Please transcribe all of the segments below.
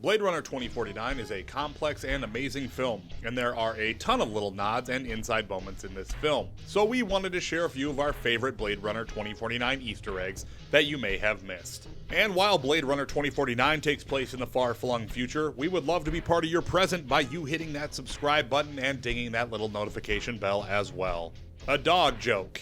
Blade Runner 2049 is a complex and amazing film, and there are a ton of little nods and inside moments in this film. So we wanted to share a few of our favorite Blade Runner 2049 Easter eggs that you may have missed. And while Blade Runner 2049 takes place in the far-flung future, we would love to be part of your present by you hitting that subscribe button and dinging that little notification bell as well. A dog joke.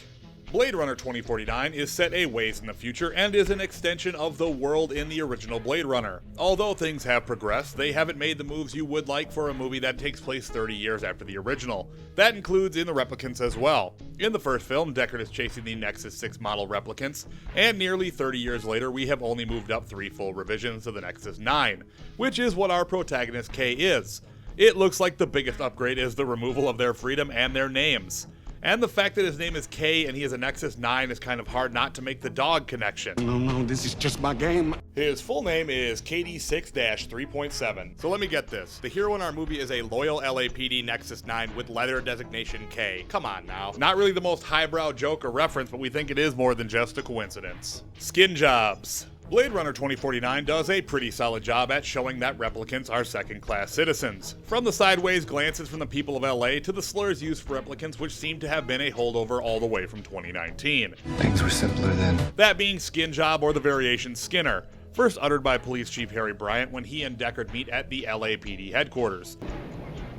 Blade Runner 2049 is set a ways in the future and is an extension of the world in the original Blade Runner. Although things have progressed, they haven't made the moves you would like for a movie that takes place 30 years after the original. That includes in the replicants as well. In the first film, Deckard is chasing the Nexus 6 model replicants, and nearly 30 years later we have only moved up 3 full revisions to the Nexus 9, which is what our protagonist K is. It looks like the biggest upgrade is the removal of their freedom and their names. And the fact that his name is K and he is a Nexus 9 is kind of hard not to make the dog connection. No, this is just my game. His full name is KD6-3.7. So let me get this. The hero in our movie is a loyal LAPD Nexus 9 with letter designation K. Come on now. Not really the most highbrow joke or reference, but we think it is more than just a coincidence. Skin jobs. Blade Runner 2049 does a pretty solid job at showing that replicants are second-class citizens. From the sideways glances from the people of LA to the slurs used for replicants, which seem to have been a holdover all the way from 2019. Things were simpler then. That being skin job or the variation Skinner, first uttered by Police Chief Harry Bryant when he and Deckard meet at the LAPD headquarters.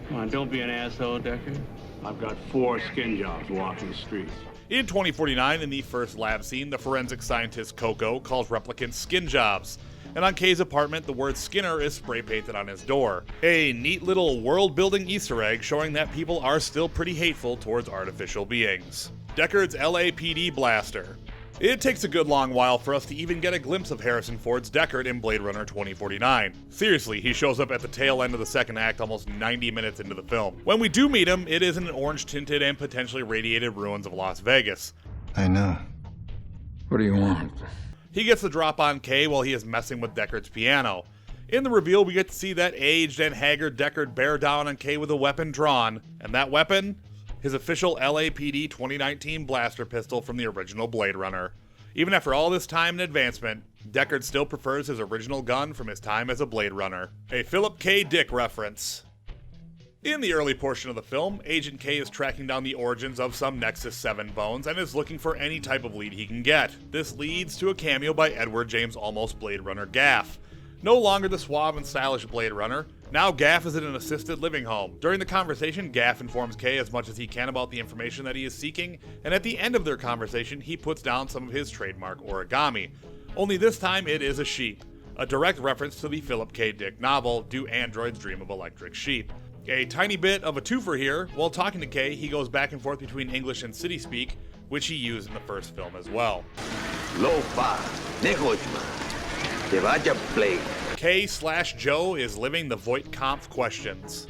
Come on, don't be an asshole, Deckard. I've got 4 skin jobs walking the streets. In 2049, in the first lab scene, the forensic scientist Coco calls replicants skin jobs, and on Kay's apartment, the word Skinner is spray painted on his door. A neat little world-building Easter egg showing that people are still pretty hateful towards artificial beings. Deckard's LAPD blaster. It takes a good long while for us to even get a glimpse of Harrison Ford's Deckard in Blade Runner 2049. Seriously, he shows up at the tail end of the second act almost 90 minutes into the film. When we do meet him, it is in an orange-tinted and potentially radiated ruins of Las Vegas. I know. What do you want? He gets the drop on Kay while he is messing with Deckard's piano. In the reveal, we get to see that aged and haggard Deckard bear down on Kay with a weapon drawn, and that weapon? His official LAPD 2019 blaster pistol from the original Blade Runner. Even after all this time and advancement, Deckard still prefers his original gun from his time as a Blade Runner. A Phillip K. Dick reference. In the early portion of the film, Agent K is tracking down the origins of some Nexus 7 bones and is looking for any type of lead he can get. This leads to a cameo by Edward James Olmos Blade Runner Gaff. No longer the suave and stylish Blade Runner, now Gaff is in an assisted living home. During the conversation, Gaff informs Kay as much as he can about the information that he is seeking, and at the end of their conversation, he puts down some of his trademark origami. Only this time it is a sheep, a direct reference to the Philip K. Dick novel, Do Androids Dream of Electric Sheep? A tiny bit of a twofer here. While talking to Kay, he goes back and forth between English and city speak, which he used in the first film as well. Lofa, Negojma, Devaja Blade. K/Joe is living the Voigt Kompff questions.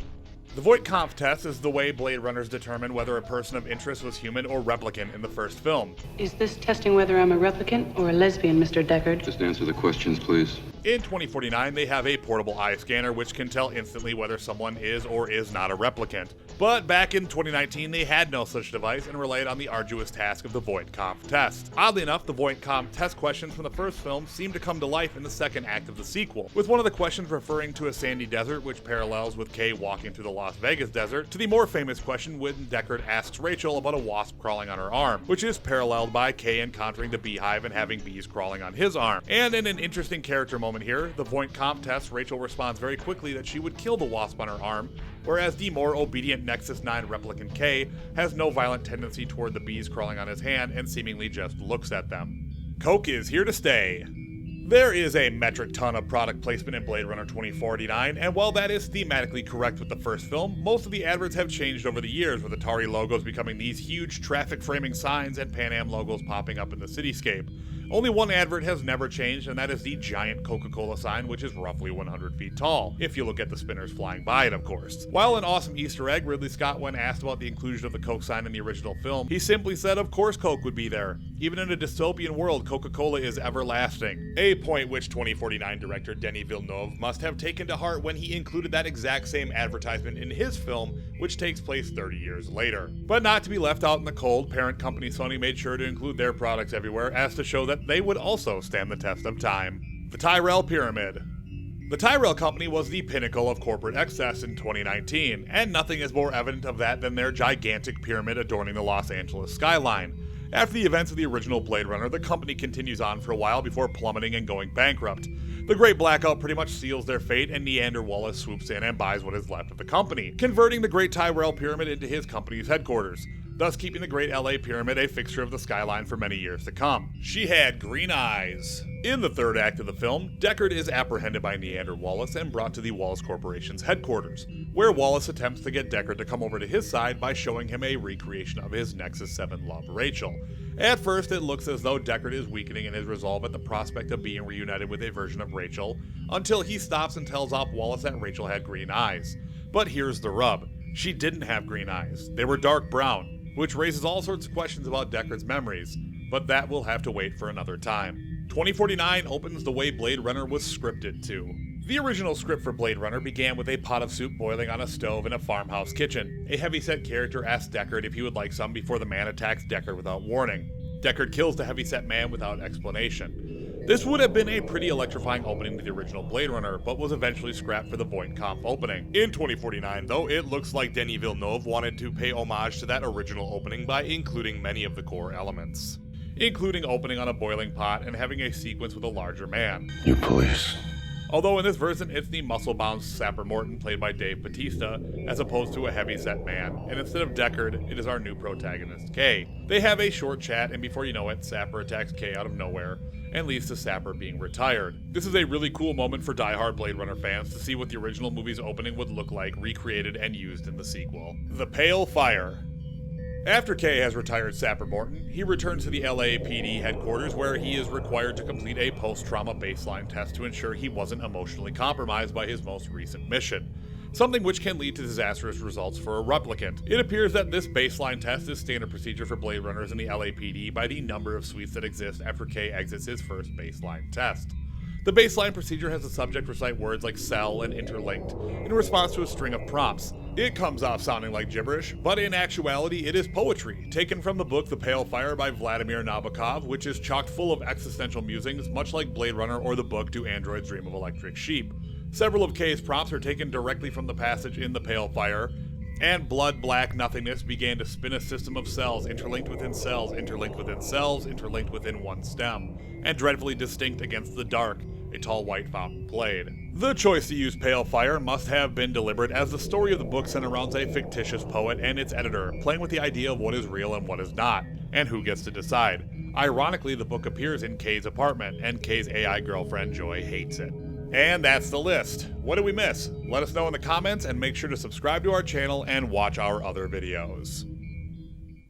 The Voigt Kompff test is the way Blade Runners determine whether a person of interest was human or replicant in the first film. Is this testing whether I'm a replicant or a lesbian, Mr. Deckard? Just answer the questions, please. In 2049, they have a portable eye scanner which can tell instantly whether someone is or is not a replicant. But back in 2019, they had no such device and relied on the arduous task of the Voigt Kompff test. Oddly enough, the Voigt Kompff test questions from the first film seem to come to life in the second act of the sequel, with one of the questions referring to a sandy desert which parallels with Kay walking through the Las Vegas desert, to the more famous question when Deckard asks Rachel about a wasp crawling on her arm, which is paralleled by Kay encountering the beehive and having bees crawling on his arm. And in an interesting character moment here, the Voigt Kompff test, Rachel responds very quickly that she would kill the wasp on her arm, whereas the more obedient Nexus 9 replicant K has no violent tendency toward the bees crawling on his hand and seemingly just looks at them. Coke is here to stay. There is a metric ton of product placement in Blade Runner 2049, and while that is thematically correct with the first film, most of the adverts have changed over the years, with Atari logos becoming these huge traffic framing signs and Pan Am logos popping up in the cityscape. Only one advert has never changed, and that is the giant Coca-Cola sign, which is roughly 100 feet tall, if you look at the spinners flying by it, of course. While an awesome Easter egg, Ridley Scott, when asked about the inclusion of the Coke sign in the original film, he simply said of course Coke would be there. Even in a dystopian world, Coca-Cola is everlasting. A point which 2049 director Denis Villeneuve must have taken to heart when he included that exact same advertisement in his film, which takes place 30 years later. But not to be left out in the cold, parent company Sony made sure to include their products everywhere as to show that they would also stand the test of time. The Tyrell Pyramid. The Tyrell Company was the pinnacle of corporate excess in 2019, and nothing is more evident of that than their gigantic pyramid adorning the Los Angeles skyline. After the events of the original Blade Runner, the company continues on for a while before plummeting and going bankrupt. The Great Blackout pretty much seals their fate, and Neander Wallace swoops in and buys what is left of the company, converting the Great Tyrell Pyramid into his company's headquarters, thus keeping the Great LA Pyramid a fixture of the skyline for many years to come. She had green eyes. In the third act of the film, Deckard is apprehended by Neander Wallace and brought to the Wallace Corporation's headquarters, where Wallace attempts to get Deckard to come over to his side by showing him a recreation of his Nexus 7 love, Rachel. At first, it looks as though Deckard is weakening in his resolve at the prospect of being reunited with a version of Rachel, until he stops and tells off Wallace that Rachel had green eyes. But here's the rub. She didn't have green eyes. They were dark brown, which raises all sorts of questions about Deckard's memories, but that will have to wait for another time. 2049 opens the way Blade Runner was scripted to. The original script for Blade Runner began with a pot of soup boiling on a stove in a farmhouse kitchen. A heavyset character asks Deckard if he would like some before the man attacks Deckard without warning. Deckard kills the heavyset man without explanation. This would have been a pretty electrifying opening to the original Blade Runner, but was eventually scrapped for the Voigt Kompff opening. In 2049, though, it looks like Denis Villeneuve wanted to pay homage to that original opening by including many of the core elements, including opening on a boiling pot and having a sequence with a larger man. You police. Although in this version, it's the muscle-bound Sapper Morton played by Dave Bautista, as opposed to a heavy-set man, and instead of Deckard, it is our new protagonist, Kay. They have a short chat, and before you know it, Sapper attacks Kay out of nowhere, and leads to Sapper being retired. This is a really cool moment for die-hard Blade Runner fans to see what the original movie's opening would look like recreated and used in the sequel. The Pale Fire. After Kay has retired Sapper Morton, he returns to the LAPD headquarters where he is required to complete a post-trauma baseline test to ensure he wasn't emotionally compromised by his most recent mission, something which can lead to disastrous results for a replicant. It appears that this baseline test is standard procedure for Blade Runners in the LAPD by the number of suites that exist after Kay exits his first baseline test. The baseline procedure has the subject recite words like cell and interlinked in response to a string of prompts. It comes off sounding like gibberish, but in actuality it is poetry, taken from the book The Pale Fire by Vladimir Nabokov, which is chock full of existential musings, much like Blade Runner or the book Do Androids Dream of Electric Sheep. Several of Kay's prompts are taken directly from the passage in The Pale Fire, and blood-black nothingness began to spin a system of cells interlinked within cells, interlinked within cells, interlinked within one stem, and dreadfully distinct against the dark, a tall white fountain played. The choice to use Pale Fire must have been deliberate, as the story of the book centers around a fictitious poet and its editor, playing with the idea of what is real and what is not, and who gets to decide. Ironically, the book appears in Kay's apartment, and Kay's AI girlfriend Joy hates it. And that's the list. What did we miss? Let us know in the comments, and make sure to subscribe to our channel and watch our other videos.